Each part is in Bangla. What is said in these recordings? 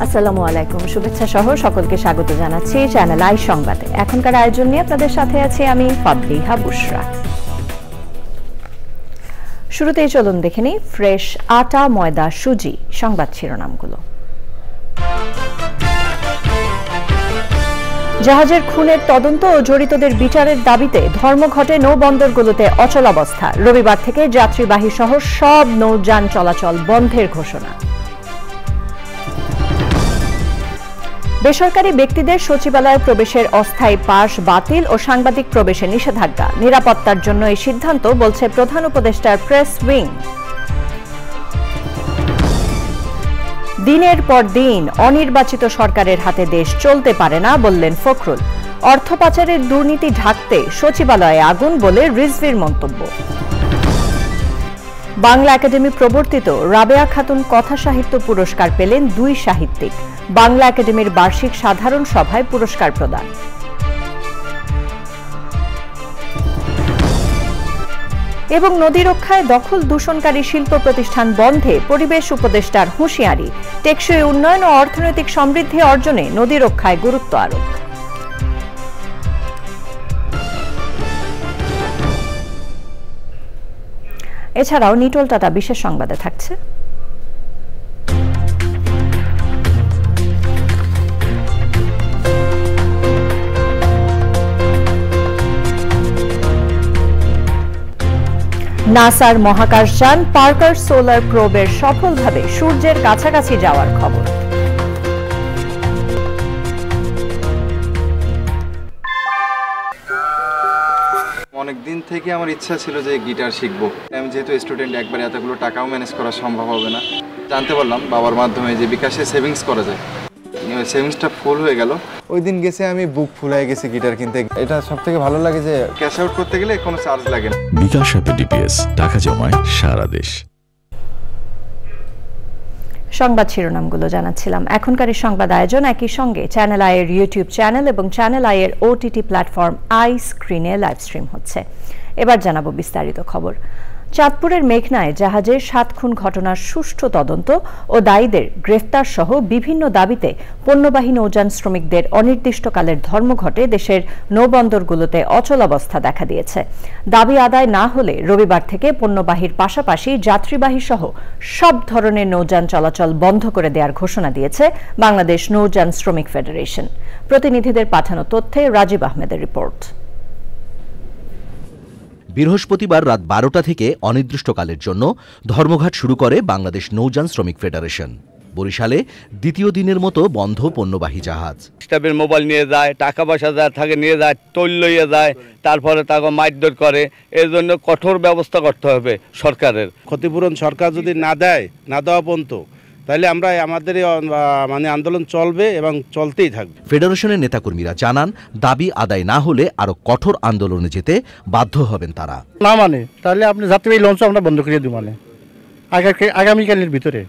আসসালামু আলাইকুম, শুভেচ্ছা সহ সকলকে স্বাগত জানাচ্ছি চ্যানেল আই সংবাদে। এখনকার আয়োজন নিয়ে আপনাদের সাথে আছি আমি ফাবলিহা বুশরা। শুরুতেই চলুন দেখে নিই ফ্রেশ আটা, ময়দা, সুজি সংবাদ শিরোনামগুলো। জাহাজের খুনের তদন্ত ও জড়িতদের বিচারের দাবিতে ধর্মঘটে নৌবন্দরগুলোতে অচলাবস্থা। রবিবার থেকে যাত্রীবাহী সহ সব নৌযান চলাচল বন্ধের ঘোষণা। বেসরকারি ব্যক্তিদের সচিবালয়ে প্রবেশের অস্থায়ী পাস বাতিল ও সাংবাদিক প্রবেশে নিষেধাজ্ঞা। নিরাপত্তার জন্য এই সিদ্ধান্ত, বলছে প্রধান উপদেষ্টার প্রেস উইং। দিনের পর দিন অনির্বাচিত সরকারের হাতে দেশ চলতে পারে না, বললেন ফখরুল। অর্থ পাচারের দুর্নীতি ঢাকতে সচিবালয়ে আগুন, বলে রিজভির মন্তব্য। বাংলা একাডেমি প্রবর্তিত রাবেয়া খাতুন কথা সাহিত্য পুরস্কার পেলেন 2 সাহিত্যিক। বাংলা একাডেমির বার্ষিক সাধারণ সভায় পুরস্কার প্রদান। এবং নদী রক্ষায় দখল দূষণকারী শিল্প প্রতিষ্ঠান বন্ধে পরিবেশ উপদেষ্টার হুঁশিয়ারি। টেকসই উন্নয়ন ও অর্থনৈতিক সমৃদ্ধি অর্জনে নদী রক্ষায় গুরুত্ব আরোপ। এছাড়াও নিটোল টাটা বিশেষ সংবাদে থাকছে নাসার মহাকাশযান পার্কার সোলার প্রোবের সফলভাবে সূর্যের কাছাকাছি যাওয়ার খবর। অনেকদিন থেকে আমার ইচ্ছা ছিল যে গিটার শিখবো। আমি যেহেতু স্টুডেন্ট, একবারে এতগুলো টাকাও ম্যানেজ করা সম্ভব হবে না। জানতে পারলাম বাবার মাধ্যমে যে বিকাশে সেভিংস করা যায়। সেভিংসটা ফুল হয়ে গেল। ওই দিন গেছে আমি বুক ফুলায় গেছি গিটার কিনতে। এটা সব থেকে ভালো লাগে যে ক্যাশ আউট করতে গেলে কোনো চার্জ লাগে না। বিকাশ অ্যাপে ডিপিএস, টাকা জমায় সারা দেশ। সংবাদ শিরোনামগুলো জানাচ্ছিলাম। এখনকার এই সংবাদ আয়োজন একই সঙ্গে চ্যানেল আই এর ইউটিউব চ্যানেল এবং চ্যানেল আই এর ওটিটি প্ল্যাটফর্ম আই স্ক্রিনে লাইভ স্ট্রিম হচ্ছে। এবার জানাবো বিস্তারিত খবর। চাঁদপুরের মেঘনায় জাহাজের 7 খুন ঘটনার সুষ্ঠু তদন্ত ও দায়ীদের গ্রেফতার সহ বিভিন্ন দাবিতে পণ্যবাহী নৌযান শ্রমিকদের অনির্দিষ্টকালের ধর্মঘটে দেশের নৌবন্দরগুলোতে অচলাবস্থা দেখা দিয়েছে। দাবি আদায় না হলে রবিবার থেকে পণ্যবাহীর পাশাপাশি যাত্রীবাহী সহ সব ধরনের নৌযান চলাচল বন্ধ করে দেওয়ার ঘোষণা দিয়েছে বাংলাদেশ নৌযান শ্রমিক ফেডারেশন। প্রতিনিধিদের পাঠানো তথ্যে রাজীব আহমেদের রিপোর্ট। বৃহস্পতিবার রাত 12টা থেকে অনির্দিষ্টকালের জন্য ধর্মঘট শুরু করে বাংলাদেশ নৌযান শ্রমিক ফেডারেশন। বরিশালে দ্বিতীয় দিনের মতো বন্ধ পণ্যবাহী জাহাজ। স্টাফের মোবাইল নিয়ে যায়, টাকা পয়সা যা থাকে নিয়ে যায়, তৈল লইয়ে যায়, তারপরে তাকে মারধর করে। এর জন্য কঠোর ব্যবস্থা করতে হবে সরকারের। ক্ষতিপূরণ সরকার যদি না দেয়, না দেওয়া পর্যন্ত, তাহলে আমরা আমাদের আন্দোলন চলবে এবং চলতেই থাকবে। ফেডারেশনের নেতাকর্মীরা জানান, দাবি আদায় না হলে আরো কঠোর আন্দোলনে যেতে বাধ্য হবেন তারা। না মানে তাহলে আপনি যাত্রীবাহী লঞ্চ আমরা বন্ধ করে দিব, মানে আগামীকালের ভিতরে।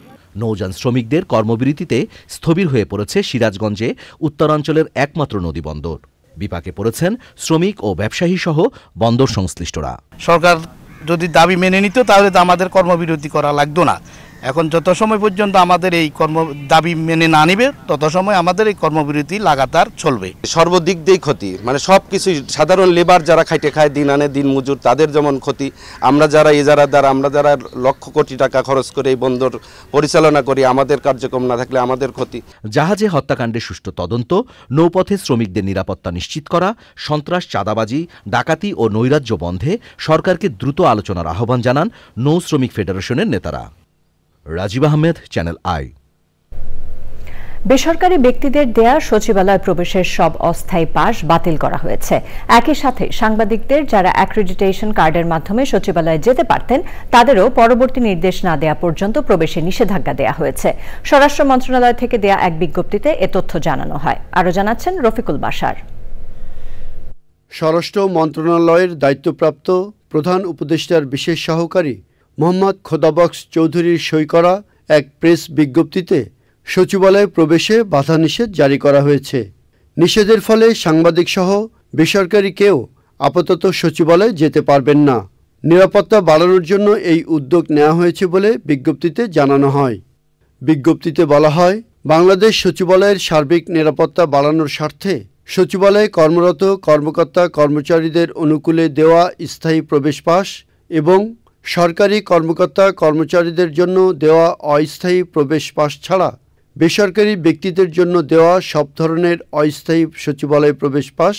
নৌযান শ্রমিকদের কর্মবিরতিতে স্থবির হয়ে পড়েছে সিরাজগঞ্জে উত্তরাঞ্চলের একমাত্র নদী বন্দর। বিপাকে পড়েছেন শ্রমিক ও ব্যবসায়ী সহ বন্দর সংশ্লিষ্টরা। সরকার যদি দাবি মেনে নিত তাহলে তো আমাদের কর্মবিরতি করা লাগতো না। এখন যত সময় পর্যন্ত আমাদের এই দাবি মেনে না নিবে তত সময় আমাদের এই কর্মবিরতি লাগাতার চলবে। সর্বদিক দিয়েই ক্ষতি, মানে সব কিছু। সাধারণ লেবার যারা খাইতে খায়, দিন আনে দিন মজুর, তাদের যেমন ক্ষতি। আমরা যারা ইজারাদার, আমরা যারা লক্ষ কোটি টাকা খরচ করে এই বন্দর পরিচালনা করি, আমাদের কার্যক্রম না থাকলে আমাদের ক্ষতি। জাহাজে হত্যাকাণ্ডের সুষ্ঠু তদন্ত, নৌপথে শ্রমিকদের নিরাপত্তা নিশ্চিত করা, সন্ত্রাস, চাঁদাবাজি, ডাকাতি ও নৈরাজ্য বন্ধে সরকারকে দ্রুত আলোচনার আহ্বান জানান নৌ শ্রমিক ফেডারেশনের নেতারা। Rajib Ahmed, channel I. বেসরকারি ব্যক্তিদের দেয়া সচিবালয় প্রবেশের সব অস্থায়ী পাস বাতিল করা হয়েছে। একই সাথে সাংবাদিকদের যারা অ্যাক্রেডিটেশন কার্ডের মাধ্যমে সচিবালয়ে যেতে পারতেন তাদেরও পরবর্তী নির্দেশ না দেয়া পর্যন্ত প্রবেশে নিষেধাজ্ঞা দেয়া হয়েছে। স্বরাষ্ট্র মন্ত্রণালয় থেকে দেয়া এক বিজ্ঞপ্তিতে এ তথ্য জানানো হয়। আরও জানাচ্ছেন রফিকুল বাশার। স্বরাষ্ট্র মন্ত্রণালয়ের দায়িত্বপ্রাপ্ত প্রধান উপদেষ্টার বিশেষ সহকারী মোহাম্মদ খোদাবক্স চৌধুরীর সই করা এক প্রেস বিজ্ঞপ্তিতে সচিবালয়ে প্রবেশে বাধানিষেধ জারি করা হয়েছে। নিষেধের ফলে সাংবাদিকসহ বেসরকারি কেউ আপাতত সচিবালয়ে যেতে পারবেন না। নিরাপত্তা বাড়ানোর জন্য এই উদ্যোগ নেওয়া হয়েছে বলে বিজ্ঞপ্তিতে জানানো হয়। বিজ্ঞপ্তিতে বলা হয়, বাংলাদেশ সচিবালয়ের সার্বিক নিরাপত্তা বাড়ানোর স্বার্থে সচিবালয়ে কর্মরত কর্মকর্তা কর্মচারীদের অনুকূলে দেওয়া স্থায়ী প্রবেশ পাস এবং সরকারি কর্মকর্তা কর্মচারীদের জন্য দেওয়া অস্থায়ী প্রবেশ পাস ছাড়া বেসরকারি ব্যক্তিদের জন্য দেওয়া সব ধরনের অস্থায়ী সচিবালয় প্রবেশ পাস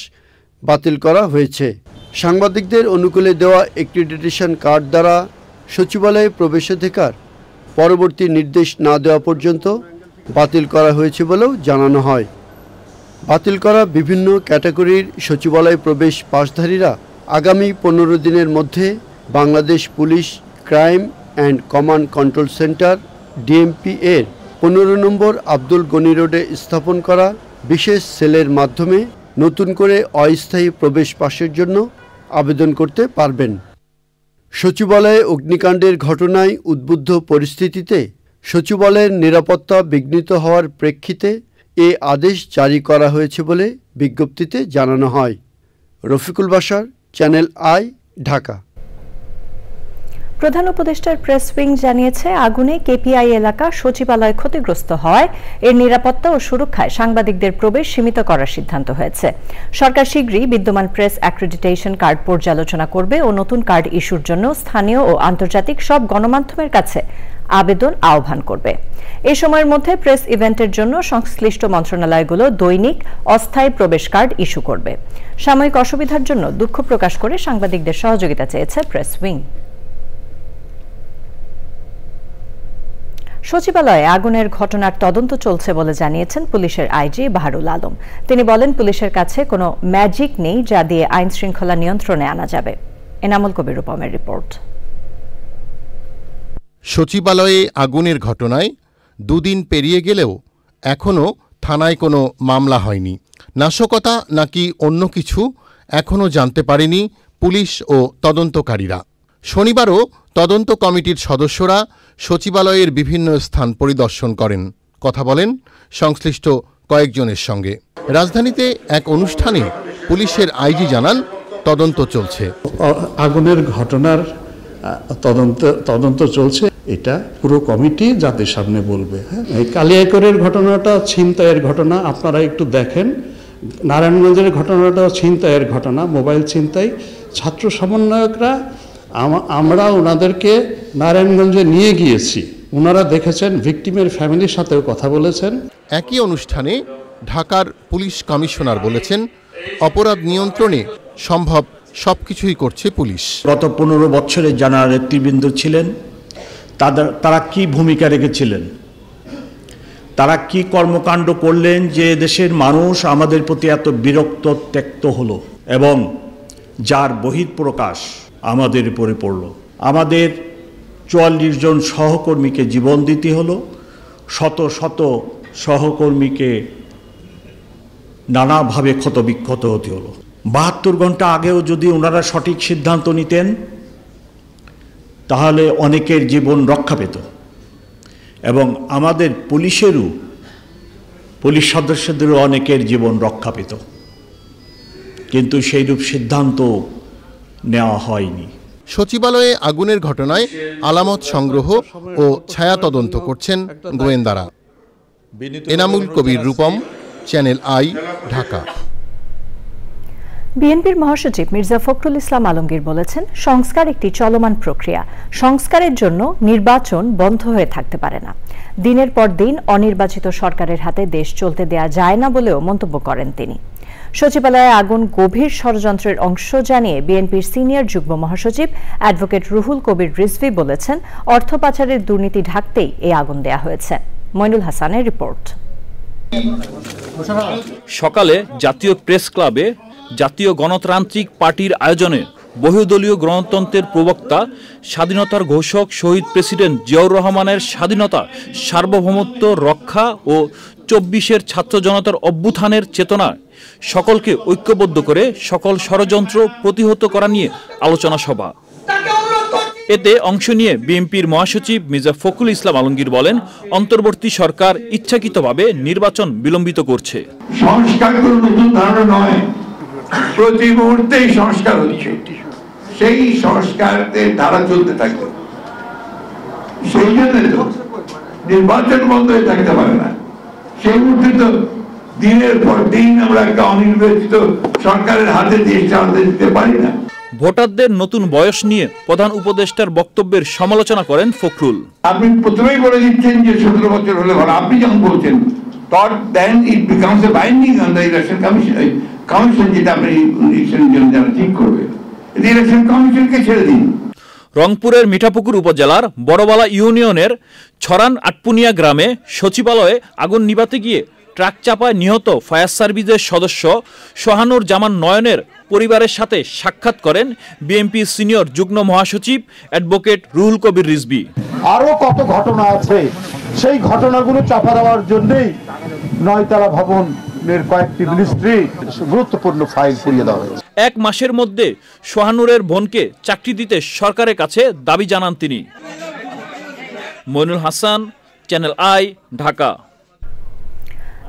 বাতিল করা হয়েছে। সাংবাদিকদের অনুকূলে দেওয়া অ্যাক্রিডিটেশন কার্ড দ্বারা সচিবালয়ে প্রবেশাধিকার পরবর্তী নির্দেশ না দেওয়া পর্যন্ত বাতিল করা হয়েছে বলেও জানানো হয়। বাতিল করা বিভিন্ন ক্যাটাগরির সচিবালয় প্রবেশ পাসধারীরা আগামী 15 দিনের মধ্যে Bangladesh police crime and command control centre DMP এর 15 নম্বর আব্দুল গনি রোডে স্থাপন করা বিশেষ সেলের মাধ্যমে নতুন করে অস্থায়ী প্রবেশ পাসের জন্য আবেদন করতে পারবেন। সচিবালয়ে অগ্নিকাণ্ডের ঘটনায় উদ্বুদ্ধ পরিস্থিতিতে সচিবালয়ের নিরাপত্তা বিঘ্নিত হওয়ার প্রেক্ষিতে এ আদেশ জারি করা হয়েছে বলে বিজ্ঞপ্তিতে জানানো হয়। Rafiqul Bashar, channel I, Dhaka. প্রধান উপদেষ্টার প্রেস উইং জানিয়েছে, আগুনে কেপিআই এলাকা সচিবালয় ক্ষতিগ্রস্ত হওয়ায় এর নিরাপত্তা ও সুরক্ষায় সাংবাদিকদের প্রবেশ সীমিত করার সিদ্ধান্ত হয়েছে। সরকার শীঘ্রই বিদ্যমান প্রেস অ্যাক্রেডিটেশন কার্ড পর্যালোচনা করবে ও নতুন কার্ড ইস্যুর জন্য স্থানীয় ও আন্তর্জাতিক সব গণমাধ্যমের কাছে আবেদন আহ্বান করবে। এই সময়ের মধ্যে প্রেস ইভেন্টের জন্য সংশ্লিষ্ট মন্ত্রণালয়গুলো দৈনিক অস্থায়ী প্রবেশ কার্ড ইস্যু করবে। সাময়িক অসুবিধার জন্য দুঃখ প্রকাশ করে সাংবাদিকদের সহযোগিতা চেয়েছে প্রেস উইং। সচিবালয়ে আগুনের ঘটনার তদন্ত চলছে বলে জানিয়েছেন পুলিশের আইজি বাহারুল আলম। তিনি বলেন, পুলিশের কাছে কোনো ম্যাজিক নেই যা দিয়ে আইন শৃঙ্খলা নিয়ন্ত্রণে আনা যাবে। এনামুল কবির রূপমের রিপোর্ট। সচিবালয়ে আগুনের ঘটনায় 2 দিন পেরিয়ে গেলেও এখনও থানায় কোনো মামলা হয়নি। নাশকতা নাকি অন্য কিছু এখনও জানতে পারেনি পুলিশ ও তদন্তকারীরা। শনিবারও তদন্ত কমিটির সদস্যরা সচিবালয়ের বিভিন্ন স্থান পরিদর্শন করেন, কথা বলেন সংশ্লিষ্ট কয়েকজনের সঙ্গে। রাজধানীতে এক অনুষ্ঠানে পুলিশের আইজি জানান, তদন্ত চলছে। আগুনের ঘটনার তদন্ত চলছে, এটা পুরো কমিটি জাতির সামনে বলবে। এই কালিয়াকৈরের ঘটনাটা ছিনতাইয়ের ঘটনা, আপনারা একটু দেখেন। নারায়ণগঞ্জের ঘটনাটা ছিনতাইয়ের ঘটনা, মোবাইল ছিনতাই। ছাত্র সমন্বয়করা আমরা ওনাদেরকে নারায়ণগঞ্জে নিয়ে গিয়েছি, ওনারা দেখেছেন, ভিকটিমের ফ্যামিলির সাথেও কথা বলেছেন। একই অনুষ্ঠানে ঢাকার পুলিশ কমিশনার বলেছেন, অপরাধ নিয়ন্ত্রণে সম্ভব সবকিছুই করছে পুলিশ। গত 15 বছরে যারা নেতৃবৃন্দ ছিলেন তারা কি ভূমিকা রেখেছিলেন, তারা কি কর্মকাণ্ড করলেন যে দেশের মানুষ আমাদের প্রতি এত বিরক্ত ত্যক্ত হলো এবং যার বহিঃপ্রকাশ আমাদের উপরে পড়ল। আমাদের 44 জন সহকর্মীকে জীবন দিতে হলো, শত শত সহকর্মীকে নানাভাবে ক্ষতবিক্ষত হতে হলো। 72 ঘন্টা আগেও যদি ওনারা সঠিক সিদ্ধান্ত নিতেন তাহলে অনেকের জীবন রক্ষা পেত এবং আমাদের পুলিশ সদস্যদেরও অনেকের জীবন রক্ষা পেত, কিন্তু সেইরূপ সিদ্ধান্ত নেওয়া হয়নি। সচিবালয়ে আগুনের ঘটনায় আলামত সংগ্রহ ও ছায়া তদন্ত করছেন গোয়েন্দারা। Enamul Kabir Rupam, channel I, Dhaka. বিএনপির মহাসচিব মির্জা ফখরুল ইসলাম আলমগীর বলেছেন, সংস্কার একটি চলমান প্রক্রিয়া, সংস্কারের জন্য নির্বাচন বন্ধ হয়ে থাকতে পারে না। দিনের পর দিন অনির্বাচিত সরকারের হাতে দেশ চলতে দেয়া যায় না বলেও মন্তব্য করেন তিনি। সচিবালয়ে আগুন গভীর ষড়যন্ত্রের অংশ জানিয়ে বিএনপির সিনিয়র যুগ্ম মহাসচিব অ্যাডভোকেট রুহুল কবির রিজভী বলেছেন, অর্থ পাচারের দুর্নীতি ঢাকতেই এই আগুন দেয়া হয়েছে। মইনুল হাসানের রিপোর্ট। সকালে জাতীয় প্রেস ক্লাবে জাতীয় গণতান্ত্রিক পার্টির আয়োজনে বহুদলীয় গণতন্ত্রের প্রবক্তা, স্বাধীনতার ঘোষক শহীদ প্রেসিডেন্ট জিয়াউর রহমানের স্বাধীনতা, সার্বভৌমত্ব রক্ষা ও 24-এর ছাত্র জনতার অভ্যুত্থানের চেতনা সকলকে ঐক্যবদ্ধ করে সকল ষড়যন্ত্র প্রতিহত করা নিয়ে আলোচনা সভা। এতে অংশ নিয়ে বিএনপির মহাসচিব মির্জা ফখরুল ইসলাম আলমগীর বলেন, অন্তর্বর্তী সরকার ইচ্ছাকৃতভাবে নির্বাচন বিলম্বিত করছে। সংস্কার কোনো নতুন ধারণা নয়, প্রতি মুহূর্তেই সংস্কার হচ্ছে, সেই সংস্কারের ধারা চলতে থাকবে। সেই জন্য তো নির্বাচন বন্ধ হয়ে থাকতে পারে না। সেই মুহূর্তে তো দিনের পর দিন আমরা একটা অনির্বাচিত সরকারের হাতে দেশ চালাতে দিতে পারি না। ভোটারদের নতুন বয়স নিয়ে প্রধান উপদেষ্টার বক্তব্যের সমালোচনা করেন ফখরুল। আপনি প্রথমেই বলে দিচ্ছেন যে 17 বছর হলে ভালো, আপনি যখন বলছেন then it becomes a binding on the election commission যেটা আপনি ইলেকশনের জন্য যারা ঠিক করবে, ইলেকশন কমিশনকে ছেড়ে দিন। রংপুরের মিঠাপুকুর উপজেলার বড়বালা ইউনিয়নের ছড়ান আটপুনিয়া গ্রামে সচিবালয়ে আগুন নিভাতে গিয়ে ট্রাক চাপায় নিহত ফায়ার সার্ভিসের সদস্য সোহানুর জামান নয়নের পরিবারের সাথে সাক্ষাৎ করেন বিএনপি সিনিয়র যুগ্ম মহাসচিব অ্যাডভোকেট রুহুল কবির রিজভী। আরো কত ঘটনা আছে, সেই ঘটনাগুলো চাপা দেওয়ার জন্যই 9 তলা ভবনের কয়েকটি মিনিস্ট্রি গুরুত্বপূর্ণ ফাইল পুড়িয়ে দেওয়া হয়েছে। 1 মাসের মধ্যে সোহানুরের বোনকে চাকরি দিতে সরকারের কাছে দাবি জানান তিনি। Moinul Hasan, channel I, Dhaka.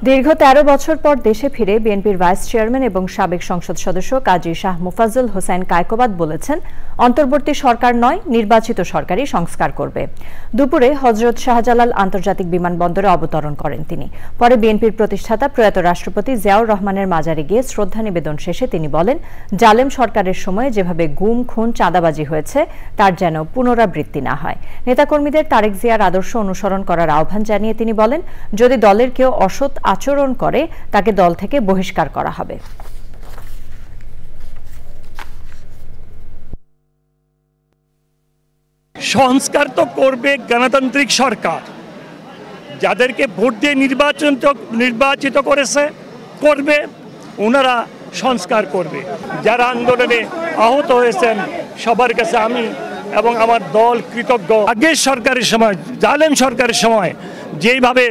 দীর্ঘ 13 বছর পর দেশে ফিরে বিএনপির ভাইস চেয়ারম্যান এবং সাবেক সংসদ সদস্য কাজী শাহ মুফাজ্জল হোসেন কায়কোবাদ বলেছেন, অন্তর্বর্তী সরকার নয়, নির্বাচিত সরকারই সংস্কার করবে। দুপুরে হযরত শাহজালাল আন্তর্জাতিক বিমানবন্দরে অবতরণ করেন তিনি। পরে বিএনপির প্রতিষ্ঠাতা প্রয়াত রাষ্ট্রপতি জিয়াউর রহমানের মাজারে গিয়ে শ্রদ্ধা নিবেদন শেষে তিনি বলেন, জালেম সরকারের সময়ে যেভাবে গুম, খুন, চাঁদাবাজি হয়েছে তার যেন পুনরাবৃত্তি না হয়। নেতাকর্মীদের তারেক জিয়ার আদর্শ অনুসরণ করার আহ্বান জানিয়ে তিনি বলেন, যদি দলের কেউ অসৎ আচরণ করে তাকে দল থেকে বহিষ্কার করা হবে। সংস্কার তো করবে গণতান্ত্রিক সরকার, যাদেরকে ভোট দিয়ে নির্বাচিত করেছে করবে, ওনারা সংস্কার করবে। যারা আন্দোলনে আহত হয়েছেন সবার কাছে আমি এবং আমার দল কৃতজ্ঞ। আগের সরকারের সময়, জালেম সরকারের সময় যেইভাবে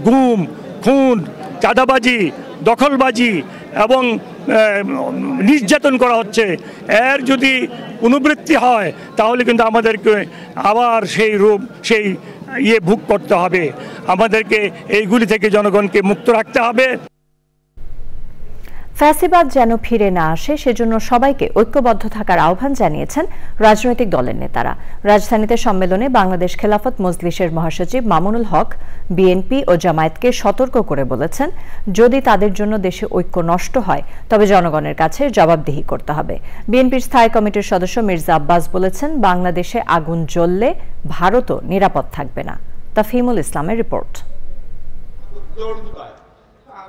গুম, খুন, চাঁদাবাজি, দখলবাজি এবং নির্যাতন করা হচ্ছে, এর যদি পুনরাবৃত্তি হয় তাহলে কিন্তু আমাদেরকে আবার সেই রূপ, সেই ভোগ করতে হবে। আমাদেরকে এইগুলি থেকে জনগণকে মুক্ত রাখতে হবে। ফ্যাসিবাদ যেন ফিরে না আসে সেজন্য সবাইকে ঐক্যবদ্ধ থাকার আহ্বান জানিয়েছেন রাজনৈতিক দলের নেতারা। রাজধানীতে সম্মেলনে বাংলাদেশ খেলাফত মজলিসের মহাসচিব মামুনুল হক বিএনপি ও জামায়াতকে সতর্ক করে বলেছেন, যদি তাদের জন্য দেশে ঐক্য নষ্ট হয় তবে জনগণের কাছে জবাবদিহি করতে হবে। বিএনপির স্থায়ী কমিটির সদস্য মির্জা আব্বাস বলেছেন, বাংলাদেশে আগুন জ্বললে ভারতও নিরাপদ থাকবে না। তাফহিমুল ইসলামের রিপোর্ট।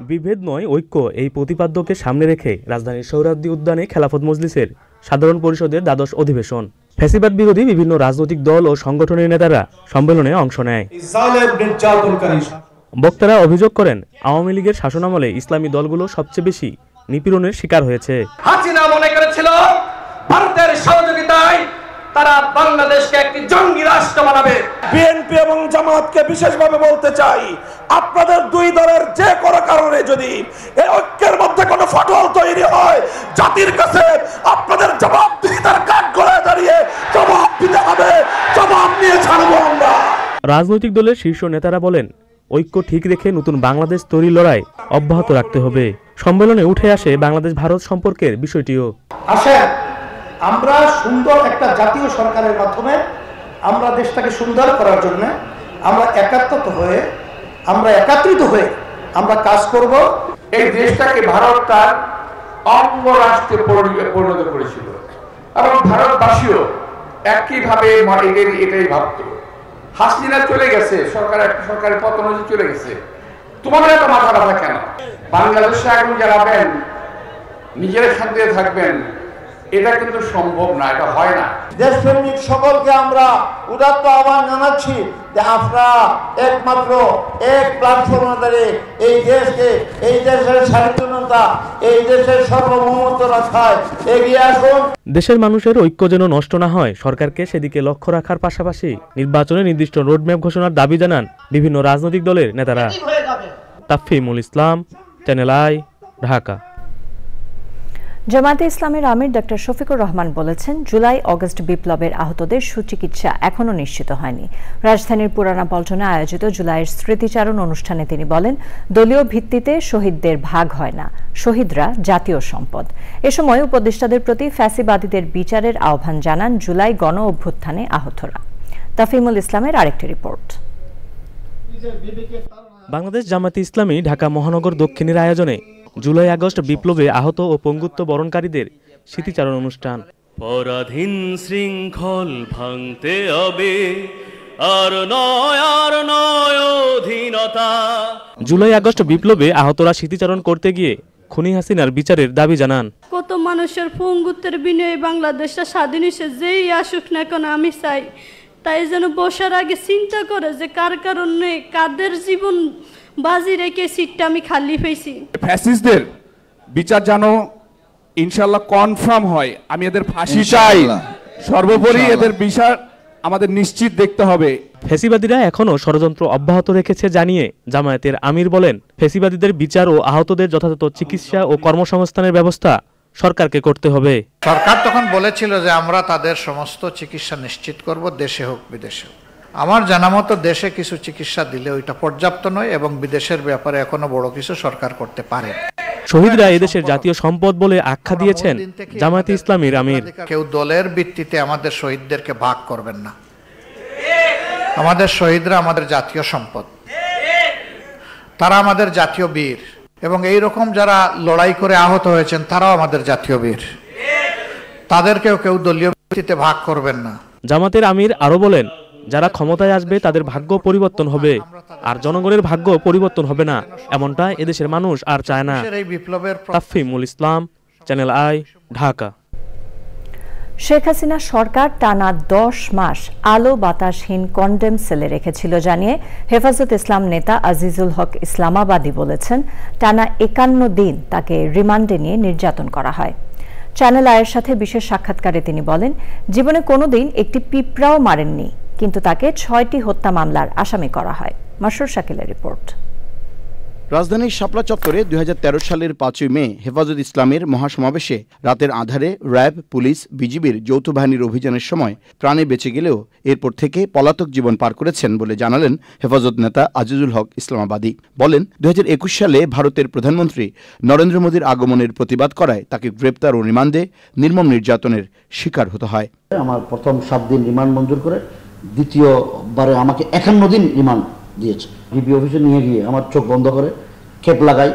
বিভেদ নয়, ঐক্য, এই প্রতিপাদ্যকে সামনে রেখে রাজধানীর সোহরাওয়ার্দী উদ্যানে খেলাফত মজলিসের সাধারণ পরিষদের দ্বাদশ অধিবেশন। ফ্যাসিবাদ বিরোধী বিভিন্ন রাজনৈতিক দল ও সংগঠনের নেতারা সম্মেলনে অংশ নেয়। বক্তারা অভিযোগ করেন, আওয়ামী লীগের শাসনামলে ইসলামী দলগুলো সবচেয়ে বেশি নিপীড়নের শিকার হয়েছে। হাসিনা মনে করেছিল ভারতের সহযোগিতায় তারা বাংলাদেশকে একটি জঙ্গি রাষ্ট্র বানাবে। বিএনপি এবং জামায়াতকে বিশেষভাবে বলতে চাই, আপনাদের দুই দলের যে কোনো কারণে যদি এই ঐক্যের মধ্যে কোনো ফাটল তৈরি হয়, জাতির কাছে আপনাদের জবাবদিহিতার কাঠ গড়ায় দাঁড়িয়ে জবাব দিতে হবে। জবাব নিয়ে ছাড়বো আমরা। রাজনৈতিক দলের শীর্ষ নেতারা বলেন, ঐক্য ঠিক রেখে নতুন বাংলাদেশ তৈরির লড়াই অব্যাহত রাখতে হবে। সম্মেলনে উঠে আসে বাংলাদেশ ভারত সম্পর্কের বিষয়টিও। আসেন, আমরা সুন্দর একটা জাতীয় সরকারের মাধ্যমে আমরা দেশটাকে সুন্দর করার জন্য আমরা একত্রিত হয়ে আমরা কাজ করব। এই দেশটাকে ভারত তার অঙ্গ রাষ্ট্রে পরিণত করেছিল এবং ভারতবাসীও একইভাবে এটাই ভাবত। হাসিনা চলে গেছে, সরকারের পতন হয়ে চলে গেছে, তোমাদের এত মাথা ব্যথা কেন? বাংলাদেশে এখন জ্বালাবেন, নিজের শান্তিতে থাকবেন, এটা কিন্তু সম্ভব না, এটা হয় না। দেশপ্রেমিক সকলকে আমরা উদাত্ত আহ্বান জানাচ্ছি যে আপনারা একমাত্র এক প্ল্যাটফর্মে দাঁড়িয়ে এই দেশকে, এই দেশের স্বাধীনতা, এই দেশের সার্বভৌমত্ব রক্ষায় এগিয়ে আসুন। দেশের মানুষের ঐক্য যেন নষ্ট না হয়, সরকারকে সেদিকে লক্ষ্য রাখার পাশাপাশি নির্বাচনে নির্দিষ্ট রোডম্যাপ ঘোষণার দাবি জানান বিভিন্ন রাজনৈতিক দলের নেতারা। তাফহিমুল ইসলাম, চ্যানেল আই, ঢাকা। জামায়াতে ইসলামের আমির ডক্টর শফিকুর রহমান বলেছেন, জুলাই অগস্ট বিপ্লবের আহতদের সুচিকিৎসা এখনও নিশ্চিত হয়নি। রাজধানীর পুরানা পল্টনে আয়োজিত জুলাইয়ের স্মৃতিচারণ অনুষ্ঠানে তিনি বলেন, দলীয় ভিত্তিতে শহীদদের ভাগ হয় না, শহীদরা জাতীয় সম্পদ। এ সময় উপদেষ্টাদের প্রতি ফ্যাসিবাদীদের বিচারের আহ্বান জানান জুলাই গণ অভ্যুত্থানে আহতরা। তাফহিমুল ইসলামের আরেকটি রিপোর্ট। বাংলাদেশ জামায়াতে ইসলামী ঢাকা মহানগর দক্ষিণের আয়োজনে জুলাই আগস্ট বিপ্লবে আহত ও পঙ্গুত্ব বরণকারীদের স্মৃতিচারণ অনুষ্ঠান। পরাধীন শৃঙ্খল ভাঙতে হবে, আর নয় অধীনতা। জুলাই আগস্ট বিপ্লবে আহতরা স্মৃতিচারণ করতে গিয়ে খুনি হাসিনার বিচারের দাবি জানান। কত মানুষের পঙ্গুত্বের বিনয়ে বাংলাদেশটা স্বাধীন হয়েছে, যেই আসুক না কেন আমি চাই তাই যেন বসার আগে চিন্তা করে যে কার কারণে কাদের জীবন বাজি রেখে সিটটা আমি খালি পেয়েছি। ফ্যাসিস্টদের বিচার যেন ইনশাআল্লাহ কনফার্ম হয়, আমি এদের ফাঁসি চাই। সর্বোপরি এদের বিচার আমাদের নিশ্চিত দেখতে হবে। ফ্যাসিবাদীরা এখনো ষড়যন্ত্র অব্যাহত রেখেছে জানিয়ে জামায়াতের আমির বলেন, ফ্যাসিবাদীদের বিচার ও আহতদের যথাযথ চিকিৎসা ও কর্মসংস্থানের ব্যবস্থা সরকারকে করতে হবে। সরকার তখন বলেছিল যে আমরা তাদের সমস্ত চিকিৎসা নিশ্চিত করব, দেশে হোক বিদেশে হোক। আমার জানা মতো দেশে কিছু চিকিৎসা দিলে ওইটা পর্যাপ্ত নয় এবং বিদেশের ব্যাপারে এখনো বড় কিছু সরকার করতে পারে। শহীদরা এদেশের জাতীয় সম্পদ বলে আখ্যা দিয়েছেন জামায়াতে ইসলামীর আমির। কেউ দলের ভিত্তিতে আমাদের শহীদদেরকে ভাগ করবেন না। আমাদের শহীদরা আমাদের জাতীয় সম্পদ, তারা আমাদের জাতীয় বীর, এবং এই রকম যারা লড়াই করে আহত হয়েছেন তারাও আমাদের জাতীয় বীর। তাদেরকেও কেউ দলীয় ভিত্তিতে ভাগ করবেন না। জামাতের আমির আরো বলেন, যারা ক্ষমতায় আসবে তাদের ভাগ্য পরিবর্তন হবে, আর জনগণের ভাগ্য পরিবর্তন হবে না, এমনটা এদেশের মানুষ আর চায় না। তাফহিমুল ইসলাম, চ্যানেল আই, ঢাকা। শেখ হাসিনা সরকার টানা 10 মাস আলো বাতাসহীন কন্ডেম সেলে রেখেছিল জানিয়ে হেফাজত ইসলাম নেতা আজিজুল হক ইসলামাবাদী বলেছেন, টানা 51 দিন তাকে রিমান্ডে নিয়ে নির্যাতন করা হয়। চ্যানেল আইয়ের সাথে বিশেষ সাক্ষাৎকারে তিনি বলেন, জীবনে কোনোদিন একটি পিঁপড়াও মারেননি, কিন্তু তাকে 6টি হত্যা মামলার আসামি করা হয়। মাসরুর শাকিলের রিপোর্ট। রাজধানীর শাপলা চত্বরে 2013 সালের 5 মে হেফাজত ইসলামের মহাসমাবেশে রাতের আধারে র্যাব, পুলিশ, বিজিবির যৌথ বাহিনীর অভিযানের সময় প্রাণে বেঁচে গেলেও এরপর থেকে পলাতক জীবন পার করেছেন বলে জানালেন হেফাজত নেতা আজিজুল হক ইসলামাবাদী। বলেন, 2021 সালে ভারতের প্রধানমন্ত্রী নরেন্দ্র মোদীর আগমনের প্রতিবাদ করায় তাকে গ্রেপ্তার ও রিমান্ডে নির্মম নির্যাতনের শিকার হতে হয়। আমার প্রথম 7 দিন রিমান্ড মঞ্জুর করে দ্বিতীয়বারে আমাকে 51 দিন রিমান্ড দিয়েছে। ডিবি অফিসে নিয়ে গিয়ে আমার চোখ বন্ধ করে ক্যাপ লাগাই,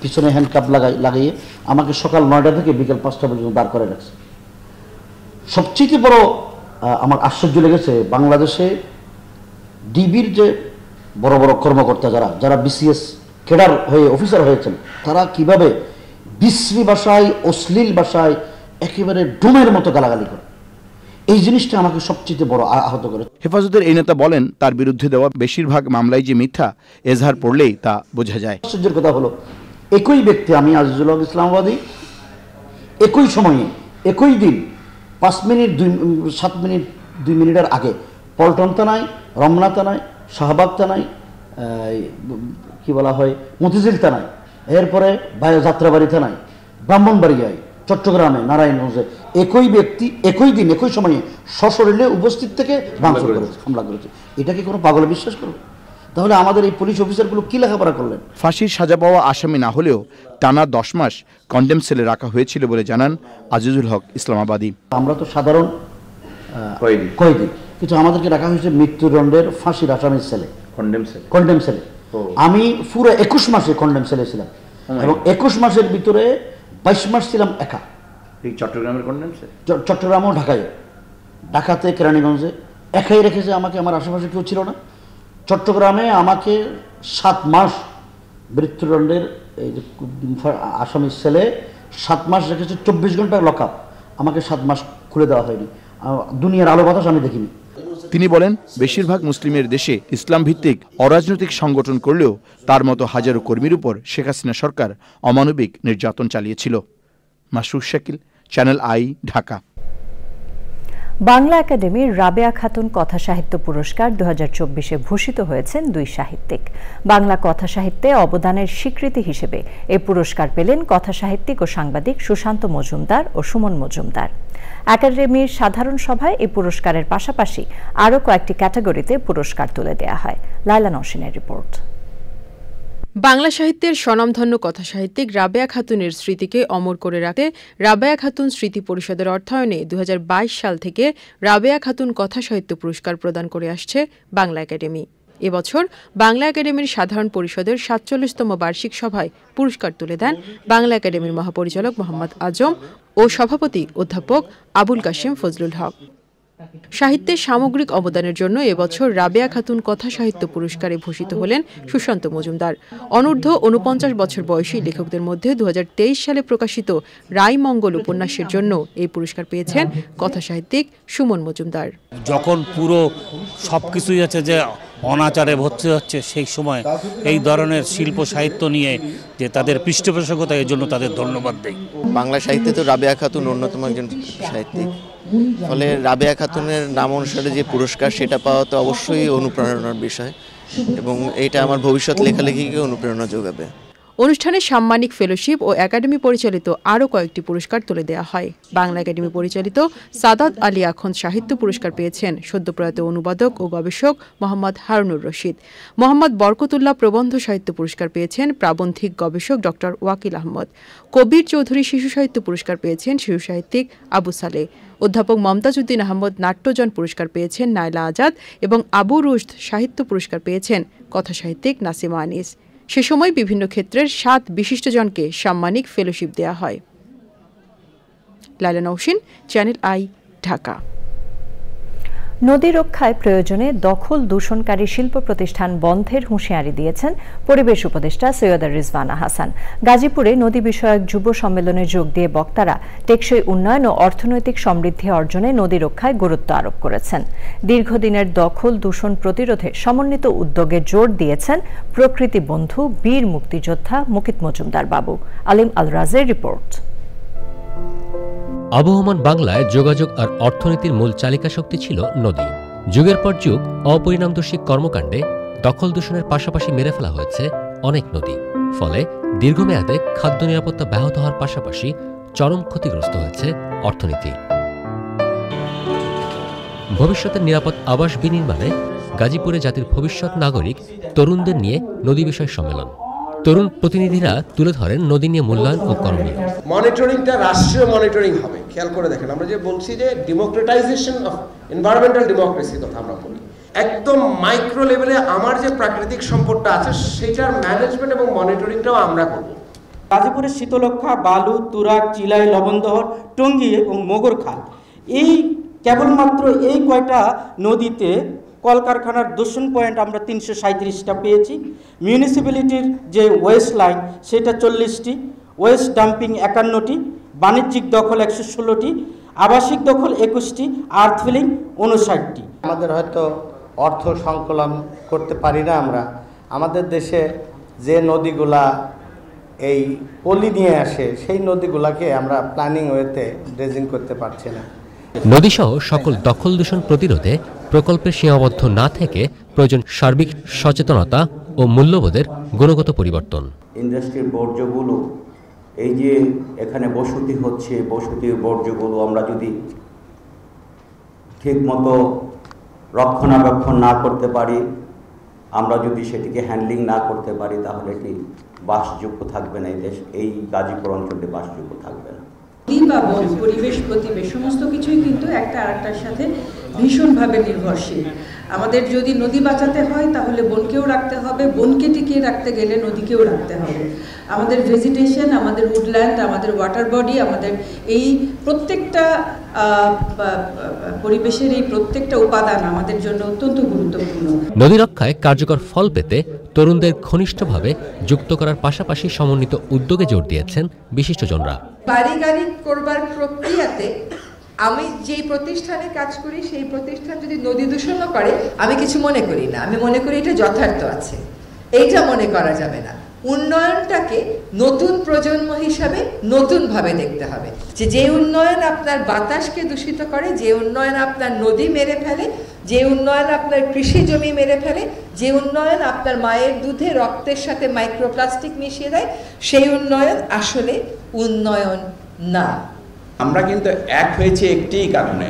পিছনে হ্যান্ড কাপ লাগিয়ে আমাকে সকাল 9টা থেকে বিকেল 5টা পর্যন্ত দাঁড় করে রাখছে। সবচেয়ে বড় আমার আশ্চর্য লেগেছে, বাংলাদেশে ডিবির যে বড় বড় কর্মকর্তা যারা বিসিএস ক্যাডার হয়ে অফিসার হয়েছেন, তারা কিভাবে বিশ্রী ভাষায়, অশ্লীল ভাষায় একেবারে ডোমের মতো গালাগালি করে। এই জিনিসটা আমাকে সবচেয়ে বড় আহত করে। হেফাজতের এই নেতা বলেন, তার বিরুদ্ধে দেওয়া বেশিরভাগ মামলায় যে মিথ্যা, এজাহার পড়লেই তা বোঝা যায়। আশ্চর্যের কথা হলো, একই ব্যক্তি, আমি আজিজুল হক ইসলামাবাদী, একই সময়ে একই দিন 7 মিনিট 2 মিনিটের আগে পল্টন থানায়, রমনা থানায়, শাহবাগ থানায়, কি বলা হয়, মতিঝিল থানায়, এরপরে যাত্রাবাড়ি থানায়, ব্রাহ্মণবাড়িয়ায়, চট্টগ্রামে, নারায়ণগঞ্জে একই ব্যক্তি একই দিন একই সময়ে সশরীরে উপস্থিত থেকে ভাঙচুর করেছে, হামলা করেছে। এটা কি কোনো পাগল বিশ্বাস করবে? তাহলে আমাদের এই পুলিশ অফিসারগুলো কি লেখাপড়া করলেন? ফাঁসির সাজা পাওয়া আসামি না হলেও টানা 10 মাস কন্ডেম সেলে রাখা হয়েছিল বলে জানান আজিজুল হক ইসলামাবাদী। আমরা তো সাধারণ কয়েদি, কিন্তু আমাদেরকে রাখা হয়েছে মৃত্যুদণ্ডের ফাঁসির আসামির সেলে, কন্ডেম সেলে। আমি পুরো 21 মাসে কন্ডেম সেলে ছিলাম এবং 21 মাসের ভিতরে 22 মাস ছিলাম একা। এই চট্টগ্রামের কন্ডেম সেল? চট্টগ্রামও ঢাকাতে কেরানীগঞ্জে একাই রেখেছে আমাকে, আমার আশেপাশে কেউ ছিল না। চট্টগ্রামে আমাকে 7 মাস মৃত্যুদণ্ডের এই আসামির ছেলে 7 মাস রেখেছে, 24 ঘন্টা লকআপ। আমাকে 7 মাস খুলে দেওয়া হয়নি, দুনিয়ার আলো বাতাস আমি দেখিনি। তিনি বলেন, বেশিরভাগ মুসলিমের দেশে ইসলাম ভিত্তিক অরাজনৈতিক সংগঠন করলেও তার মতো হাজারো কর্মীর উপর শেখ হাসিনা সরকার অমানবিক নির্যাতন চালিয়েছিল। Masrur Shakil, channel I, Dhaka. বাংলা একাডেমির রাবেয়া খাতুন কথা সাহিত্য পুরস্কার 2024-এ ভূষিত হয়েছেন 2 সাহিত্যিক। বাংলা কথা সাহিত্যে অবদানের স্বীকৃতি হিসেবে এই পুরস্কার পেলেন কথা সাহিত্যিক ও সাংবাদিক সুশান্ত মজুমদার ও সুমন মজুমদার। একাডেমির সাধারণ সভায় এই পুরস্কারের পাশাপাশি আরও কয়েকটি ক্যাটাগরিতে পুরস্কার তুলে দেওয়া হয়। লাইলা নওশিনের রিপোর্ট। বাংলা সাহিত্যের স্বনামধন্য কথাসাহিত্যিক রাবেয়া খাতুনের স্মৃতিকে অমর করে রাখতে রাবেয়া খাতুন স্মৃতি পরিষদের অর্থায়নে 2022 সাল থেকে রাবেয়া খাতুন কথা সাহিত্য পুরস্কার প্রদান করে আসছে বাংলা একাডেমি। এবছর বাংলা একাডেমির সাধারণ পরিষদের ৪৭তম বার্ষিক সভায় পুরস্কার তুলে দেন বাংলা একাডেমির মহাপরিচালক মোহাম্মদ আজম ও সভাপতি অধ্যাপক আবুল কাশেম ফজলুল হক। সাহিত্যের সামগ্রিক অবদানের জন্য এবছর রাবেয়া খাতুন কথা সাহিত্য পুরস্কারে ভূষিত হলেন সুশান্ত মজুমদার। অনূর্ধ্ব ৪৯ বছর বয়সী লেখকদের মধ্যে ২০২৩ সালে প্রকাশিত রায়মঙ্গল উপন্যাসের জন্য এই পুরস্কার পেয়েছেন কথা সাহিত্যিক সুমন মজুমদার। যখন পুরো সবকিছুই আছে যে অনাচারে ভর্তি হচ্ছে, সেই সময় এই ধরনের শিল্প সাহিত্য নিয়ে যে তাদের পৃষ্ঠপোষকতা, এর জন্য তাদের ধন্যবাদ দেই। বাংলা সাহিত্যে তো রাবেয়া খাতুন অন্যতম একজন সাহিত্যিক, ফলে রাবেয়া খাতুনের নাম অনুসারে যে পুরস্কার সেটা পাওয়া তো অবশ্যই অনুপ্রেরণার বিষয় এবং এটা আমার ভবিষ্যৎ লেখালেখিকে অনুপ্রেরণা যোগাবে। অনুষ্ঠানে সাম্মানিক ফেলোশিপ ও একাডেমি পরিচালিত আরও কয়েকটি পুরস্কার তুলে দেওয়া হয়। বাংলা একাডেমি পরিচালিত সাদাত আলী আখন্দ সাহিত্য পুরস্কার পেয়েছেন সদ্যপ্রয়াত অনুবাদক ও গবেষক মোহাম্মদ হারুনুর রশিদ। মোহাম্মদ বরকতুল্লাহ প্রবন্ধ সাহিত্য পুরস্কার পেয়েছেন প্রাবন্ধিক গবেষক ডক্টর ওয়াকিল আহমদ। কবির চৌধুরী শিশু সাহিত্য পুরস্কার পেয়েছেন শিশু সাহিত্যিক আবু সালেহ। অধ্যাপক মমতাজ উদ্দিন আহমদ নাট্যজন পুরস্কার পেয়েছেন নাইলা আজাদ এবং আবু রুশদ সাহিত্য পুরস্কার পেয়েছেন কথা সাহিত্যিক নাসিমা আনিস। সে সময় বিভিন্ন ক্ষেত্রের ৭ বিশিষ্টজনকে সাম্মানিক ফেলোশিপ দেওয়া হয়। লাইলা নওশিন, চ্যানেল আই, ঢাকা। নদী রক্ষায় প্রয়োজনে দখল দূষণকারী শিল্প প্রতিষ্ঠান বন্ধের হুঁশিয়ারি দিয়েছেন পরিবেশ উপদেষ্টা সৈয়দা রিজওয়ানা হাসান। গাজীপুরে নদী বিষয়ক যুব সম্মেলনে যোগ দিয়ে বক্তারা টেকসই উন্নয়ন ও অর্থনৈতিক সমৃদ্ধি অর্জনে নদী রক্ষায় গুরুত্ব আরোপ করেছেন। দীর্ঘদিনের দখল দূষণ প্রতিরোধে সমন্বিত উদ্যোগে জোর দিয়েছেন প্রকৃতি বন্ধু বীর মুক্তিযোদ্ধা মুকিত মজুমদার বাবু। আলিম আল রাজের রিপোর্ট। আবহমান বাংলায় যোগাযোগ আর অর্থনীতির মূল চালিকা শক্তি ছিল নদী। যুগের পর যুগ অপরিণামদর্শী কর্মকাণ্ডে দখল দূষণের পাশাপাশি মেরে ফেলা হয়েছে অনেক নদী। ফলে দীর্ঘমেয়াদে খাদ্য নিরাপত্তা ব্যাহত হওয়ার পাশাপাশি চরম ক্ষতিগ্রস্ত হয়েছে অর্থনীতি। ভবিষ্যতের নিরাপদ আবাস বিনির্মাণে গাজীপুরে জাতির ভবিষ্যৎ নাগরিক তরুণদের নিয়ে নদী বিষয় সম্মেলন। তরুণ প্রতিনিধিরা তুলে ধরেন নদী নিয়ে মূল্যায়ন ও করণীয়। মনিটরিংটা রাষ্ট্রীয় মনিটরিং হবে। খেয়াল করে দেখেন, আমরা যে বলছি যে ডেমোক্রেটাইজেশন অফ এনভায়রনমেন্টাল ডেমোক্রেসির কথা আমরা বলি, একদম মাইক্রো লেভেলে আমার যে প্রাকৃতিক সম্পদটা আছে সেটার ম্যানেজমেন্ট এবং মনিটরিংটাও আমরা করব। গাজীপুরের শীতলক্ষা, বালু, তুরাগ, চিলাই, লবণদহর, টঙ্গী এবং মোগরখাল, এই কেবলমাত্র এই কয়টা নদীতে কলকারখানার দূষণ পয়েন্ট আমরা ৩৩৭টা পেয়েছি। মিউনিসিপ্যালিটির যে ওয়েস্ট লাইন সেটা 40টি, ওয়েস্ট ডাম্পিং 51টি, বাণিজ্যিক দখল 116টি, আবাসিক দখল 21টি, আর্থ ফিলিং 59টি। আমাদের হয়তো অর্থ সংকলন করতে পারি না আমরা। আমাদের দেশে যে নদীগুলা এই পলি নিয়ে আসে সেই নদীগুলাকে আমরা প্ল্যানিং ওয়েতে ড্রেজিং করতে পারছি না। নদীসহ সকল দখল দূষণ প্রতিরোধে প্রকল্পের সীমাবদ্ধ না থেকে প্রয়োজন সার্বিক সচেতনতা ও মূল্যবোধের গুণগত পরিবর্তন। ইন্ডাস্ট্রির বর্জ্যগুলো, এই যে এখানে বসতি হচ্ছে, বসতির বর্জ্যগুলো আমরা যদি ঠিকমতো রক্ষণাবেক্ষণ না করতে পারি, আমরা যদি সেটিকে হ্যান্ডলিং না করতে পারি, তাহলে এটি বাসযোগ্য থাকবে না। এই দেশ, এই গাজীপুর অঞ্চলে বাসযোগ্য থাকবে না। নদী বা বন, পরিবেশ, প্রতিবেশ সমস্ত কিছুই কিন্তু একটা আরেকটার সাথে ভীষণভাবে নির্ভরশীল। আমাদের যদি নদী বাঁচাতে হয় তাহলে বনকেও রাখতে হবে, বনকে টিকিয়ে রাখতে গেলে নদীকেও রাখতে হবে। আমাদের ভেজিটেশন, আমাদের উডল্যান্ড, আমাদের ওয়াটার বডি, আমাদের এই প্রত্যেকটা পরিবেশের এই প্রত্যেকটা উপাদান আমাদের জন্য অত্যন্ত গুরুত্বপূর্ণ। নদী রক্ষায় কার্যকর ফল পেতে তরুণদের ঘনিষ্ঠভাবে যুক্ত করার পাশাপাশি সমন্বিত উদ্যোগে জোর দিয়েছেন বিশিষ্টজনরা। বাড়ি গাড়ি করবার প্রক্রিয়াতে আমি যেই প্রতিষ্ঠানে কাজ করি সেই প্রতিষ্ঠান যদি নদী দূষণও করে আমি কিছু মনে করি না। আমি মনে করি এটা যথার্থ আছে, এইটা মনে করা যাবে না। উন্নয়নটাকে নতুন প্রজন্ম হিসাবে নতুনভাবে দেখতে হবে। যে উন্নয়ন আপনার বাতাসকে দূষিত করে, যে উন্নয়ন আপনার নদী মেরে ফেলে, যে উন্নয়ন আপনার কৃষি জমি মেরে ফেলে, যে উন্নয়ন আপনার মায়ের দুধে রক্তের সাথে মাইক্রোপ্লাস্টিক মিশিয়ে দেয়, সেই উন্নয়ন আসলে উন্নয়ন না। আমরা কিন্তু এক হয়েছি একটি কারণে,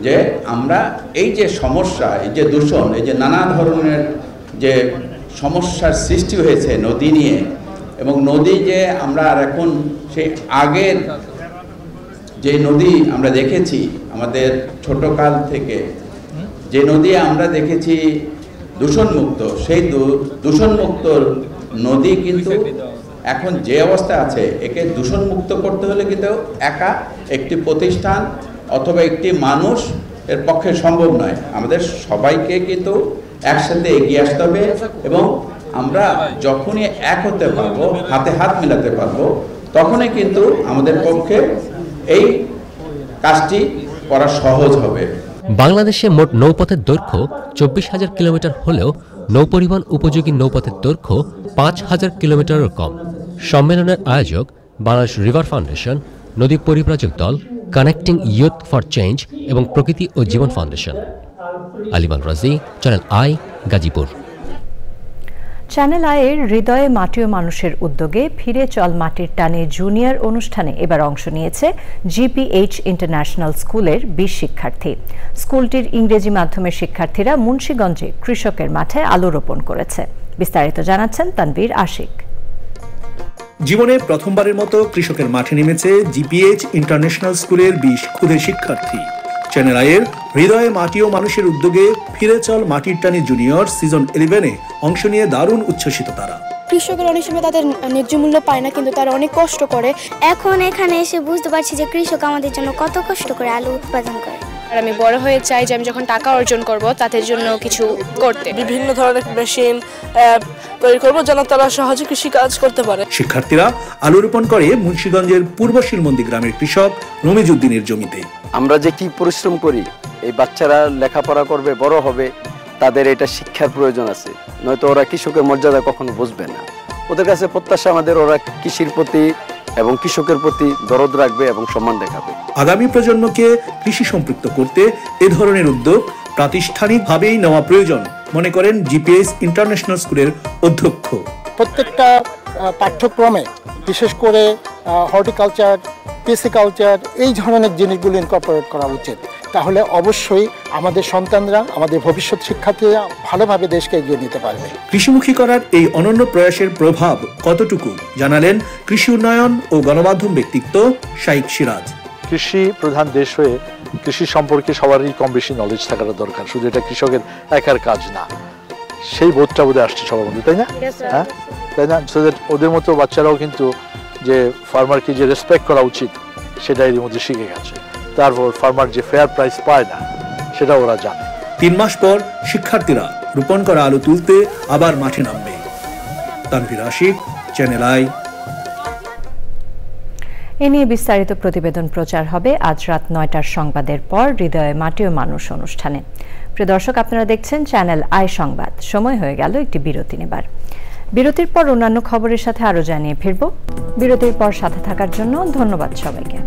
যে আমরা এই যে সমস্যা, এই যে দূষণ, এই যে নানা ধরনের যে সমস্যার সৃষ্টি হয়েছে নদী নিয়ে, এবং নদী যে আমরা আর এখন সেই আগের যে নদী আমরা দেখেছি আমাদের ছোটকাল থেকে, যে নদী আমরা দেখেছি দূষণমুক্ত, সেই দূষণমুক্ত নদী কিন্তু এখন যে অবস্থা আছে, একে দূষণমুক্ত করতে হলে কিন্তু একা একটি প্রতিষ্ঠান অথবা একটি মানুষ এর পক্ষে সম্ভব নয়। আমাদের সবাইকে কিন্তু একসাথে এগিয়ে আসতে হবে এবং আমরা যখনই এক হতে পারবো, হাতে হাত মেলাতে পারবো, তখনই কিন্তু আমাদের পক্ষে এই কাজটি করা সহজ হবে। বাংলাদেশে মোট নৌপথের দৈর্ঘ্য 24,000 কিলোমিটার হলেও নৌপরিবহন উপযোগী নৌপথের দৈর্ঘ্য 5,000 কিলোমিটারের কম। সম্মেলনের আয়োজক বাংলাদেশ রিভার ফাউন্ডেশন, নদী পরিব্রাজক দল, কানেক্টিং ইউথ ফর চেঞ্জ এবং প্রকৃতি ও জীবন ফাউন্ডেশন। আলিমান রাজি, চ্যানেল আই, গাজীপুর। চ্যানেল আইয়ের হৃদয়ে মাটি ও মানুষের উদ্যোগে ফিরে চল মাটির টানে জুনিয়র অনুষ্ঠানে এবার অংশ নিয়েছে জিপিএইচ ইন্টারন্যাশনাল স্কুলের 20 শিক্ষার্থী। স্কুলটির ইংরেজি মাধ্যমের শিক্ষার্থীরা মুন্সিগঞ্জে কৃষকের মাঠে আলু রোপণ করেছে। বিস্তারিত জানাচ্ছেন তানভীর আশিক। জীবনে প্রথমবারের মতো কৃষকের মাঠে নেমেছে জিপিএইচ ইন্টারন্যাশনাল স্কুলের 20 ক্ষুদে শিক্ষার্থী। চ্যানেল আইয়ের হৃদয়ে মাটি ও মানুষের উদ্যোগে ফিরে চল মাটির টানে জুনিয়র সিজন 11-এ অংশ নিয়ে দারুণ উচ্ছ্বসিত তারা। কৃষকের অনেক সময় তাদের ন্যায্য মূল্য পায় না, কিন্তু তারা অনেক কষ্ট করে। এখন এখানে এসে বুঝতে পারছি যে কৃষক আমাদের জন্য কত কষ্ট করে আলু উৎপাদন করে। আর আমি বড় হয়ে চাই যে আমি যখন টাকা অর্জন করব তাদের জন্য কিছু করতে, বিভিন্ন ধরনের মেশিন তৈরি করব যেন তারা সহজে কৃষি কাজ করতে পারে। শিক্ষার্থীরা আলু রোপণ করে মুন্সিগঞ্জের পূর্ব শিলমন্দি গ্রামের কৃষক রমিজউদ্দিনের জমিতে। আমরা যে কি পরিশ্রম করি, এই বাচ্চারা লেখাপড়া করবে, বড় হবে, তাদের এটা শিক্ষার প্রয়োজন আছে, নয়তো ওরা কৃষকের মর্যাদা কখনো বুঝবে না। ওদের কাছে প্রত্যাশা আমাদের ওরা কৃষির প্রতি এবং কৃষকের প্রতি দরদ রাখবে এবং সম্মান দেখাবে। আগামী প্রজন্মকে কৃষি সম্পৃক্ত করতে এ ধরনের উদ্যোগ প্রাতিষ্ঠানিকভাবেই নেওয়া প্রয়োজন মনে করেন জিপিএইচ ইন্টারন্যাশনাল স্কুলের অধ্যক্ষ। প্রত্যেকটা পাঠ্যক্রমে বিশেষ করে হর্টিকালচার, পিসিকালচার এই ধরনের জিনিসগুলো ইনকর্পোরেট করা উচিত। তাহলে অবশ্যই আমাদের সন্তানরা, আমাদের ভবিষ্যৎ শিক্ষার্থীরা ভালোভাবে দেশকে এগিয়ে নিতে পারবে। কৃষিমুখী করার এই অনন্য প্রয়াসের প্রভাব কতটুকু জানালেন কৃষি উন্নয়ন ও গণমাধ্যম ব্যক্তিত্ব শাইখ সিরাজ। কৃষি প্রধান দেশ হয়ে কৃষি সম্পর্কে সবারই কম বেশি নলেজ থাকাটা দরকার, শুধু এটা কৃষকের একার কাজ না, সেই বোধটা বোধহয় আসছে সবার মধ্যে, তাই না? হ্যাঁ, তাই না? সো দ্যাট ওদের মতো বাচ্চারাও কিন্তু যে ফার্মারকে যে রেসপেক্ট করা উচিত সেটা এর মধ্যে শিখে গেছে। তারপর ফার্মার যে ফেয়ার প্রাইস পায় না সেটা ওরা জানে। 3 মাস পর শিক্ষার্থীরা রোপণ করা আলু তুলতে আবার মাঠে নামবে। Tanvir Ashik, channel I. এ নিয়ে বিস্তারিত প্রতিবেদন প্রচার হবে আজ রাত 9টার সংবাদের পর হৃদয়ে মাটি ও মানুষ অনুষ্ঠানে। প্রিয় দর্শক, আপনারা দেখছেন চ্যানেল আই সংবাদ। সময় হয়ে গেল একটি বিরতি নেবার। বিরতির পর অন্যান্য খবরের সাথে আরো জানিয়ে ফিরব। বিরতির পর সাথে থাকার জন্য ধন্যবাদ সবাইকে।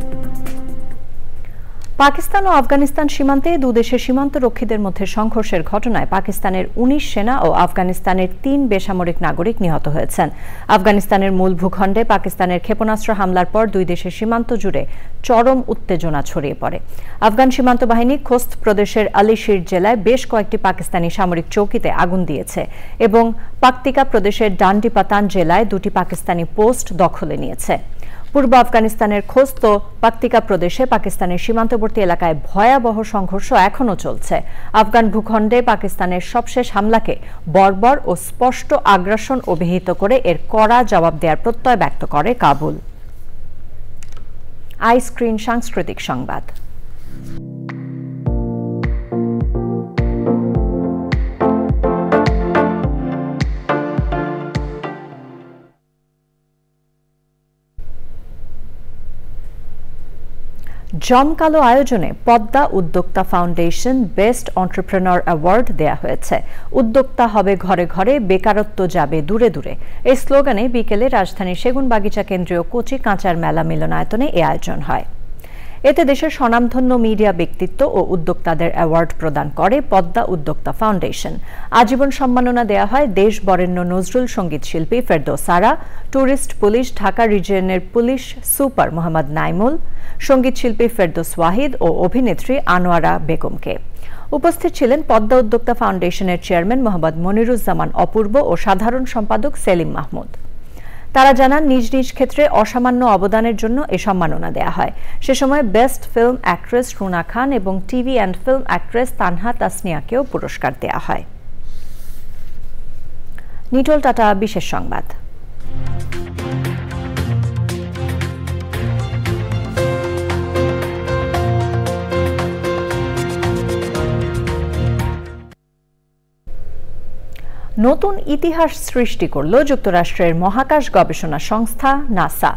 পাকিস্তান ও আফগানিস্তান সীমান্তে দুদেশের সীমান্ত রক্ষীদের মধ্যে সংঘর্ষের ঘটনায় পাকিস্তানের 19 সেনা ও আফগানিস্তানের 3 বেসামরিক নাগরিক নিহত হয়েছেন। আফগানিস্তানের মূল ভূখণ্ডে পাকিস্তানের ক্ষেপণাস্ত্র হামলার পর দুই দেশের সীমান্ত জুড়ে চরম উত্তেজনা ছড়িয়ে পড়ে। আফগান সীমান্ত বাহিনী খোস্ত প্রদেশের আলিশির জেলায় বেশ কয়েকটি পাকিস্তানি সামরিক চৌকিতে আগুন দিয়েছে এবং পাকতিকা প্রদেশের ডান্ডিপাতান জেলায় 2টি পাকিস্তানি পোস্ট দখলে নিয়েছে। পূর্ব আফগানিস্তানের খোস্ত পাকতিকা প্রদেশে পাকিস্তানের সীমান্তবর্তী এলাকায় ভয়াবহ সংঘর্ষ এখনও চলছে। আফগান ভূখণ্ডে পাকিস্তানের সবশেষ হামলাকে বর্বর ও স্পষ্ট আগ্রাসন অভিহিত করে এর কড়া জবাব দেওয়ার প্রত্যয় ব্যক্ত করে কাবুল। আই স্ক্রিন সাংস্কৃতিক সংবাদ। জমকালো আয়োজনে পদ্মা উদ্যোক্তা ফাউন্ডেশন বেস্ট এন্টারপ্রেনার অ্যাওয়ার্ড দেয়া হয়েছে। উদ্যোক্তা হবে ঘরে ঘরে, বেকারত্ব যাবে দূরে দূরে, এই স্লোগানে বিকেলে রাজধানীর সেগুনবাগিচা কেন্দ্রীয় কচি কাঁচার মেলা মিলনায়তনে এ আয়োজন হয়। এতে দেশের স্বনামধন্য মিডিয়া ব্যক্তিত্ব ও উদ্যোক্তাদের অ্যাওয়ার্ড প্রদান করে পদ্মা উদ্যোক্তা ফাউন্ডেশন। আজীবন সম্মাননা দেয়া হয় দেশ বরেণ্য নজরুল সঙ্গীত শিল্পী ফেরদৌস আরা, ট্যুরিস্ট পুলিশ ঢাকা রিজিয়নের পুলিশ সুপার মোহাম্মদ নাইমুল, সঙ্গীত শিল্পী ফেরদৌস ওয়াহিদ ও অভিনেত্রী আনোয়ারা বেগমকে। উপস্থিত ছিলেন পদ্মা উদ্যোক্তা ফাউন্ডেশনের চেয়ারম্যান মোহাম্মদ মনিরুজ্জামান অপূর্ব ও সাধারণ সম্পাদক সেলিম মাহমুদ। তারা জানান, নিজ নিজ ক্ষেত্রে অসামান্য অবদানের জন্য এ সম্মাননা দেয়া হয়। সে সময় best film actress Runa Khan এবং TV and film actress Tanha তাসনিয়াকেও পুরস্কার দেয়া হয়। নিটোল টাটা বিশেষ সংবাদ। নতুন ইতিহাস সৃষ্টি করল যুক্তরাষ্ট্রের মহাকাশ গবেষণা সংস্থা নাসা।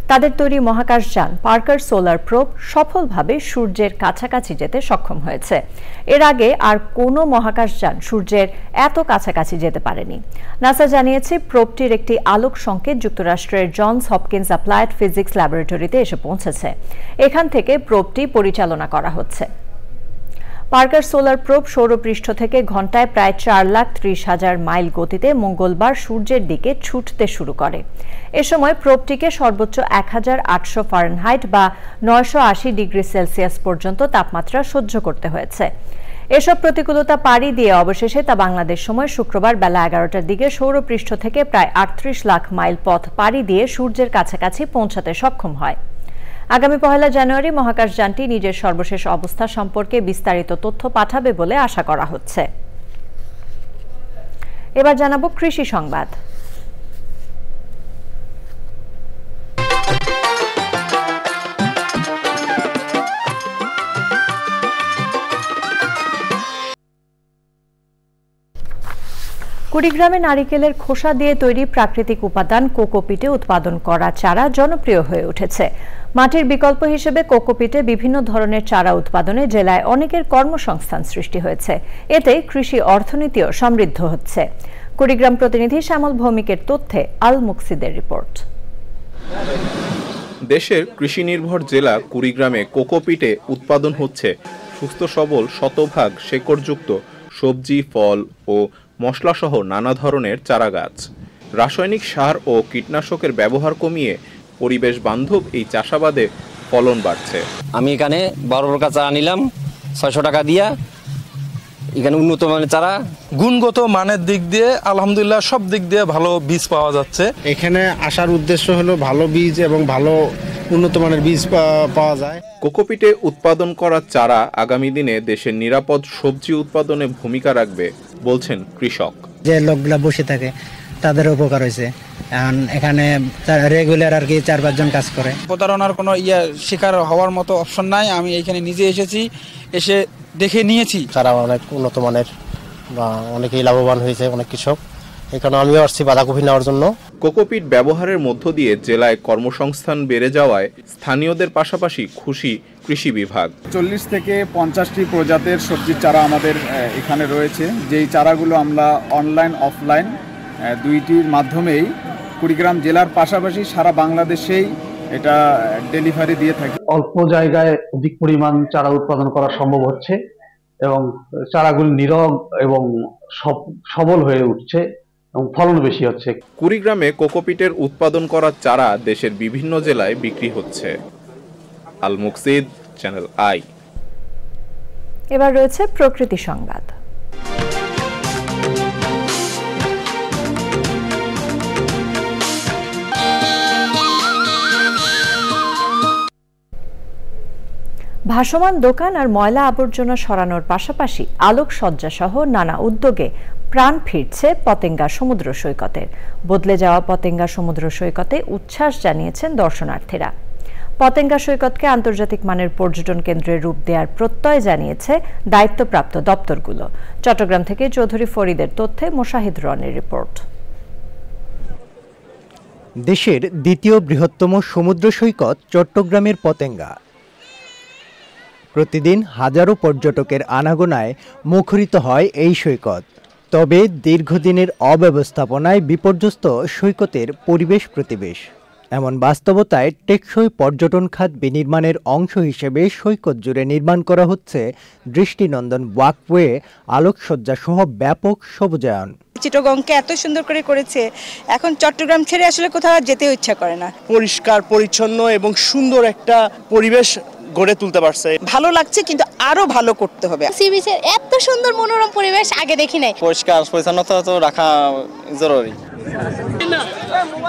তাদের তৈরি মহাকাশযান পার্কার সোলার প্রোব সফলভাবে সূর্যের কাছাকাছি যেতে সক্ষম হয়েছে। এর আগে আর কোনো মহাকাশযান সূর্যের এত কাছাকাছি যেতে পারেনি। নাসা জানিয়েছে প্রোবটির একটি আলোক সংকেত যুক্তরাষ্ট্রের জনস হপকিন্স অ্যাপ্লায়েড ফিজিক্স ল্যাবরেটরিতে এসে পৌঁছেছে। এখান থেকে প্রোবটি পরিচালনা করা হচ্ছে। পার্কার সোলার প্রোব সৌরপৃষ্ঠ থেকে ঘন্টায় প্রায় 4,30,000 মাইল গতিতে মঙ্গলবার সূর্যের দিকে ছুটতে শুরু করে। এ সময় প্রোবটিকে সর্বোচ্চ 1,800 ফারেনহাইট বা 980 ডিগ্রি সেলসিয়াস পর্যন্ত তাপমাত্রা সহ্য করতে হয়েছে। এসব প্রতিকূলতা পাড়ি দিয়ে অবশেষে তা বাংলাদেশ সময় শুক্রবার বেলা 11টার দিকে সৌরপৃষ্ঠ থেকে প্রায় 38 লাখ মাইল পথ পাড়ি দিয়ে সূর্যের কাছাকাছি পৌঁছাতে সক্ষম হয়। আগামী 1 জানুয়ারি মহাকাশযানটি নিজের সর্বশেষ অবস্থা সম্পর্কে বিস্তারিত তথ্য পাঠাবে বলে আশা করা হচ্ছে। এবার জানাবো কৃষি সংবাদ। কুড়িগ্রামে নারিকেলের খোসা দিয়ে তৈরি প্রাকৃতিক উপাদান কোকোপিটে উৎপাদন করা চারা জনপ্রিয় হয়ে উঠেছে। মাটির বিকল্প হিসেবে কোকোপিটে বিভিন্ন ধরনের চারা উৎপাদনে জেলায় অনেকের কর্মসংস্থান সৃষ্টি হয়েছে। এতে কৃষি অর্থনীতিও সমৃদ্ধ হচ্ছে। কুড়িগ্রাম প্রতিনিধি শ্যামল ভৌমিকের তথ্যে আল মুকসিদের রিপোর্ট। দেশের কৃষি নির্ভর জেলা কুড়িগ্রামে কোকোপিটে উৎপাদন হচ্ছে সুস্থ সবল শতভাগ শেকড়যুক্ত সবজি, ফল ও মশলাসহ নানা ধরনের চারাগাছ। রাসায়নিক সার ও কীটনাশকের ব্যবহার কমিয়ে পরিবেশ বান্ধব এই চাষাবাদে ফলন বাড়ছে। আমি এখানে 12 টাকা চারা নিলাম 600 টাকা দিয়া। এখানে উন্নত মানের চারা, গুণগত মানের দিক দিয়ে আলহামদুলিল্লাহ সব দিক দিয়ে ভালো বীজ পাওয়া যাচ্ছে। এখানে আসার উদ্দেশ্য হলো ভালো বীজ এবং ভালো উন্নত মানের বীজ পাওয়া যায়। কোকোপিটে উৎপাদন করা চারা আগামী দিনে দেশের নিরাপদ সবজি উৎপাদনে ভূমিকা রাখবে বলছেন কৃষক। যে লোকগুলা বসে থাকে তাদের উপকার হয়েছে। এখানে রেগুলার আর কি 4-5 জন কাজ করে। প্রতারণার কোনো শিকার হওয়ার মতো অপশন নাই। আমি এখানে নিজে এসেছি, এসে দেখে নিয়েছি। চারা অনেক উন্নত মানের বা অনেকেই লাভবান হয়েছে অনেক কৃষক। এখানে আমিও আসছি বাঁধাকপি নেওয়ার জন্য। কোকোপিট ব্যবহারের মধ্য দিয়ে জেলায় কর্মসংস্থান বেড়ে যাওয়ায় স্থানীয়দের পাশাপাশি খুশি কৃষি বিভাগ। 40 থেকে 50টি প্রজাতির সবজির চারা আমাদের এখানে রয়েছে। যেই চারাগুলো আমরা অনলাইন অফলাইন দুইটির মাধ্যমেই কুড়িগ্রাম জেলার পাশাপাশি সারা বাংলাদেশেই এটা ডেলিভারি দিয়ে থাকি। অল্প জায়গায় অধিক পরিমাণ চারা উৎপাদন করা সম্ভব হচ্ছে এবং চারাগুলি নীরব এবং সবল হয়ে উঠছে এবং ফলন বেশি হচ্ছে। কুড়িগ্রামে কোকোপিটের উৎপাদন করা চারা দেশের বিভিন্ন জেলায় বিক্রি হচ্ছে। আল মুকসিদ, চ্যানেল আই। এবার রয়েছে প্রকৃতি সংবাদ। ভাসমান দোকান আর ময়লা আবর্জনা সরানোর পাশাপাশি আলোকসজ্জা সহ নানা উদ্যোগে প্রাণ ফিরছে পতেঙ্গা সমুদ্র সৈকতের। বদলে যাওয়া পতেঙ্গা সমুদ্র সৈকতে উচ্ছ্বাস জানিয়েছেন দর্শনার্থীরা। পতেঙ্গা সৈকতকে আন্তর্জাতিক মানের পর্যটন কেন্দ্রের রূপ দেওয়ার প্রত্যয় জানিয়েছে দায়িত্বপ্রাপ্ত দপ্তরগুলো। চট্টগ্রাম থেকে চৌধুরী ফরিদের তথ্যে মোশাহিদ রনের রিপোর্ট। দেশের দ্বিতীয় বৃহত্তম সমুদ্র সৈকত চট্টগ্রামের পতেঙ্গা। প্রতিদিন হাজারো পর্যটকের আনাগোনায় মুখরিত হয় এই সৈকত। তবে দীর্ঘদিনের অব্যবস্থাপনায় বিপর্যস্ত সৈকতের পরিবেশ প্রতিবেশ। এমন বাস্তবতায় টেকসই পর্যটন খাত বিনির্মাণের অংশ হিসেবে সৈকত জুড়ে নির্মাণ করা হচ্ছে দৃষ্টিনন্দন ওয়াকওয়ে, আলোকসজ্জা সহ ব্যাপক সবুজায়ন। চিটগংকে এত সুন্দর করে করেছে, এখন চট্টগ্রাম ছেড়ে আসলে কোথাও যেতে ইচ্ছা করে না। পরিষ্কার পরিচ্ছন্ন এবং সুন্দর একটা পরিবেশ গড়ে তুলতে পারছে। ভালো লাগছে, কিন্তু আরো ভালো করতে হবে। সি বিচের এত সুন্দর মনোরম পরিবেশ আগে দেখি নাই। পরিষ্কার পরিচ্ছন্নতা তো রাখা জরুরি।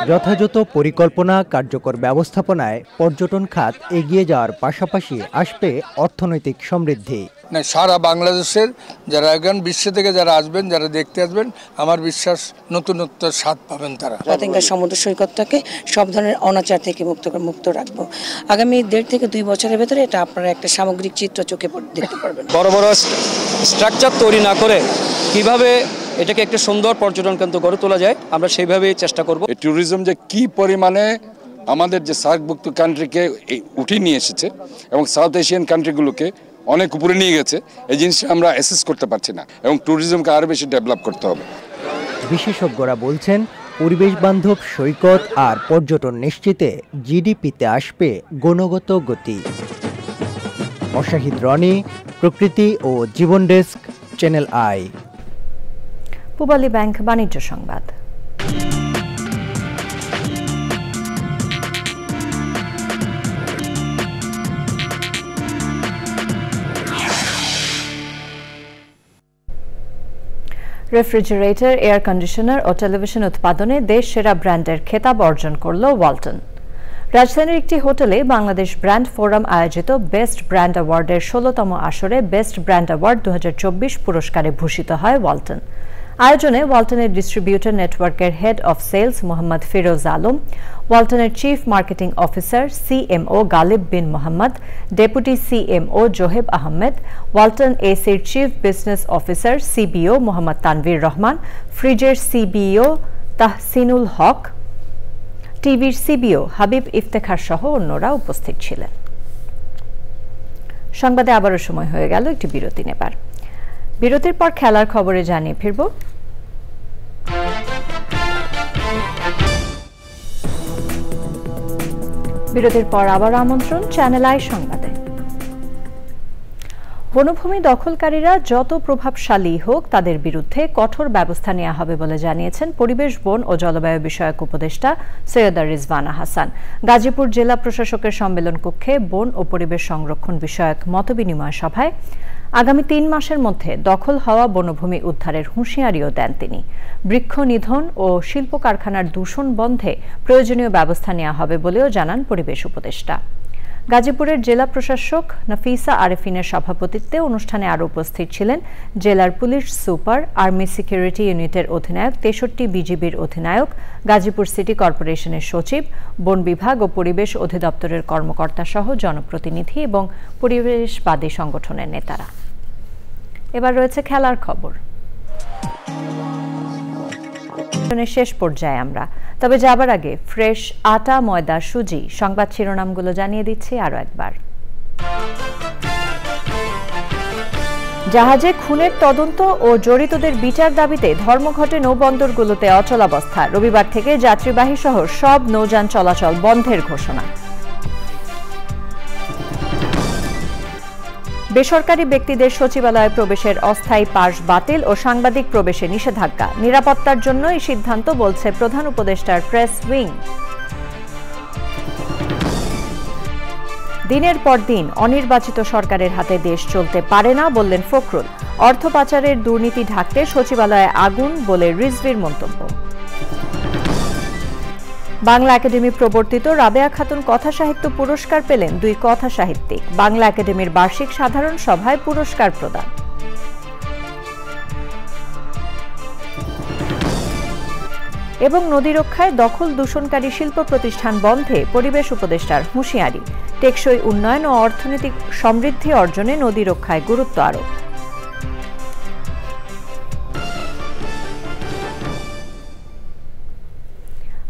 যথাযথ পরিকল্পনা, কার্যকর ব্যবস্থাপনায় পর্যটন খাত এগিয়ে যাওয়ার পাশাপাশি আসবে অর্থনৈতিক সমৃদ্ধি। না, সারা বাংলাদেশের যারা এখন বিশ্ব থেকে যারা আসবেন, যারা দেখতে আসবেন, আমার বিশ্বাস নতুনত্ব স্বাদ পাবেন তারা। পতেঙ্গা সমুদ্র সৈকতটাকে সব ধরনের অনাচার থেকে মুক্ত রাখবো। আগামী 1.5 থেকে 2 বছরের ভেতরে এটা আপনারা একটা সামগ্রিক চিত্র চোখে দেখতে পারবেন। বড় বড় স্ট্রাকচার তৈরি না করে কিভাবে এটাকে একটা সুন্দর পর্যটন কেন্দ্র গড়ে তোলা যায়, আমরা সেইভাবেই চেষ্টা করব। ট্যুরিজম যে কি পরিমাণে আমাদের যে সার্কভুক্ত কান্ট্রিকে উঠিয়ে নিয়ে এসেছে এবং সাউথ এশিয়ান কান্ট্রিগুলোকে অনেক উপরে নিয়ে গেছে, এই জিনিসটা আমরা অ্যাসেস করতে পারছি না এবং ট্যুরিজমকে আরও বেশি ডেভেলপ করতে হবে। বিশেষজ্ঞরা বলছেন, পরিবেশ বান্ধব সৈকত আর পর্যটন নিশ্চিতে জিডিপিতে আসবে গুণগত গতি। অশাহিদ রনি, প্রকৃতি ও জীবন ডেস্ক, চ্যানেল আই। পূবালী ব্যাংক বাণিজ্য সংবাদ। রেফ্রিজারেটর, এয়ার কন্ডিশনার ও টেলিভিশন উৎপাদনে দেশ সেরা ব্র্যান্ডের খেতাব অর্জন করল ওয়ালটন। রাজধানীর একটি হোটেলে বাংলাদেশ ব্র্যান্ড ফোরাম আয়োজিত বেস্ট ব্র্যান্ড অ্যাওয়ার্ডের 16তম আসরে বেস্ট ব্র্যান্ড অ্যাওয়ার্ড 2024 পুরস্কারে ভূষিত হয় ওয়ালটন। আয়োজনে ওয়ালটনের ডিস্ট্রিবিউটর নেটওয়ার্কের head of sales Mohammad Firoz Alam, ওয়ালটনের chief marketing officer CMO Galib Bin Mohammad, deputy CMO Zoheb Ahmed, Walton এসির chief business officer CBO Mohammad Tanvir Rahman, ফ্রিজের সিবিও তাহসিনুল হক, টিভির সিবিও হাবিব ইফতেখার সহ অন্যরা উপস্থিত ছিলেন। সংবাদে আবারও সময় হয়ে গেল একটি বিরতি নেবার। বিরতির পর খেলার খবরে জানিয়ে ফিরব। বিরতির পর আবার আমন্ত্রণ চ্যানেল আই সংবাদে। বনভূমি দখলকারীরা যত প্রভাবশালী হোক, তাদের বিরুদ্ধে কঠোর ব্যবস্থা নেওয়া হবে বলে জানিয়েছেন পরিবেশ, বন ও জলবায়ু বিষয়ক উপদেষ্টা সৈয়দা রিজওয়ানা হাসান। গাজীপুর জেলা প্রশাসকের সম্মেলন কক্ষে বন ও পরিবেশ সংরক্ষণ বিষয়ক মতবিনিময় সভায় আগামী 3 মাসের মধ্যে দখল হওয়া বনভূমি উদ্ধারের হুঁশিয়ারিও দেন তিনি। বৃক্ষ নিধন ও শিল্প কারখানার দূষণ বন্ধে প্রয়োজনীয় ব্যবস্থা নেওয়া হবে বলেও জানান পরিবেশ উপদেষ্টা। গাজীপুরের জেলা প্রশাসক নাফিসা আরেফিনের সভাপতিত্বে অনুষ্ঠানে আরও উপস্থিত ছিলেন জেলার পুলিশ সুপার, আর্মি সিকিউরিটি ইউনিটের অধিনায়ক, 63 বিজিবির অধিনায়ক, গাজীপুর সিটি কর্পোরেশনের সচিব, বন বিভাগ ও পরিবেশ অধিদপ্তরের কর্মকর্তা সহ জনপ্রতিনিধি এবং পরিবেশবাদী সংগঠনের নেতারা। এবার রয়েছে খেলার খবর। শেষ পর্যায়ে আমরা, তবে যাবার আগে ফ্রেশ আটা, ময়দা, সুজি সংবাদ শিরোনামগুলো জানিয়ে দিচ্ছি আরো একবার। জাহাজে খুনের তদন্ত ও জড়িতদের বিচার দাবিতে ধর্মঘটে নৌবন্দরগুলোতে অচলাবস্থা। রবিবার থেকে যাত্রীবাহী সহ সব নৌযান চলাচল বন্ধের ঘোষণা। বেসরকারি ব্যক্তিদের সচিবালয়ে প্রবেশের অস্থায়ী পাস বাতিল ও সাংবাদিক প্রবেশে নিষেধাজ্ঞা। নিরাপত্তার জন্য এই সিদ্ধান্ত, বলছে প্রধান উপদেষ্টার প্রেস উইং। দিনের পর দিন অনির্বাচিত সরকারের হাতে দেশ চলতে পারে না, বললেন ফখরুল। অর্থ পাচারের দুর্নীতি ঢাকতে সচিবালয়ে আগুন, বলে রিজভির মন্তব্য। বাংলা একাডেমি প্রবর্তিত রাবেয়া খাতুন কথা সাহিত্য পুরস্কার পেলেন 2 কথা সাহিত্যিক। বাংলা একাডেমির বার্ষিক সাধারণ সভায় পুরস্কার প্রদান। এবং নদী রক্ষায় দখল দূষণকারী শিল্প প্রতিষ্ঠান বন্ধে পরিবেশ উপদেষ্টার হুঁশিয়ারি। টেকসই উন্নয়ন ও অর্থনৈতিক সমৃদ্ধি অর্জনে নদী রক্ষায় গুরুত্ব আরোপ।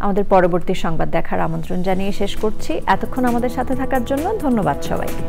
আমাদের পরবর্তী সংবাদ দেখার আমন্ত্রণ জানিয়ে শেষ করছি। এতক্ষণ আমাদের সাথে থাকার জন্য ধন্যবাদ সবাইকে।